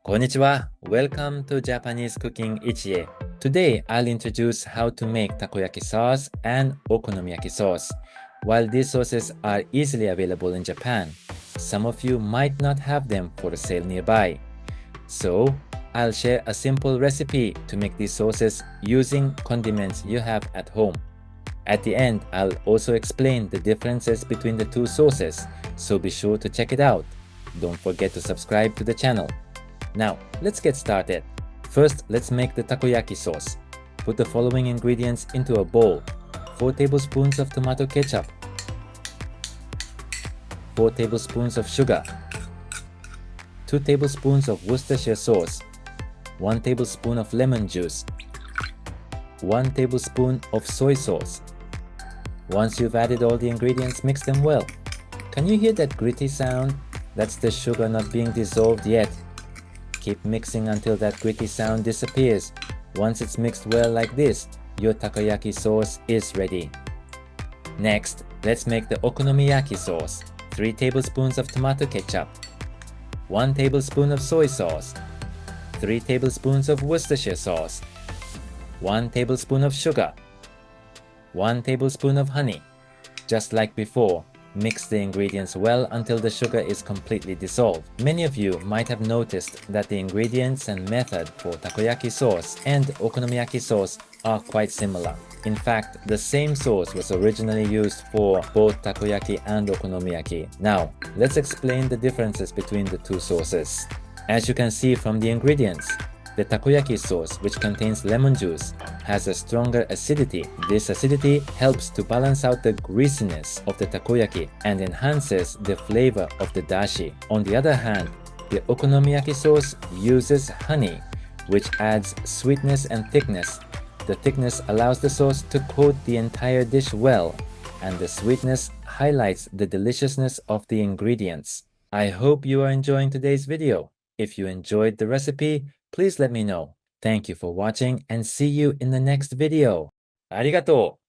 Konnichiwa. Welcome to Japanese Cooking Ichie. Today, I'll introduce how to make takoyaki sauce and okonomiyaki sauce. While these sauces are easily available in Japan, some of you might not have them for sale nearby. So, I'll share a simple recipe to make these sauces using condiments you have at home. At the end, I'll also explain the differences between the two sauces, so be sure to check it out. Don't forget to subscribe to the channel. Now, let's get started. First, let's make the takoyaki sauce. Put the following ingredients into a bowl. 4 tablespoons of tomato ketchup, 4 tablespoons of sugar, 2 tablespoons of Worcestershire sauce, 1 tablespoon of lemon juice, 1 tablespoon of soy sauce. Once you've added all the ingredients, mix them well. Can you hear that gritty sound? That's the sugar not being dissolved yet. Keep mixing until that gritty sound disappears. Once it's mixed well like this, your takoyaki sauce is ready. Next, let's make the okonomiyaki sauce. 3 tablespoons of tomato ketchup, 1 tablespoon of soy sauce, 3 tablespoons of Worcestershire sauce, 1 tablespoon of sugar, 1 tablespoon of honey. Just like before, mix the ingredients well until the sugar is completely dissolved. Many of you might have noticed that the ingredients and method for takoyaki sauce and okonomiyaki sauce are quite similar. In fact, the same sauce was originally used for both takoyaki and okonomiyaki. Now, let's explain the differences between the two sauces. As you can see from the ingredients, the takoyaki sauce, which contains lemon juice, has a stronger acidity. This acidity helps to balance out the greasiness of the takoyaki and enhances the flavor of the dashi. On the other hand, the okonomiyaki sauce uses honey, which adds sweetness and thickness. The thickness allows the sauce to coat the entire dish well, and the sweetness highlights the deliciousness of the ingredients. I hope you are enjoying today's video. If you enjoyed the recipe, please let me know. Thank you for watching and see you in the next video. ありがとう。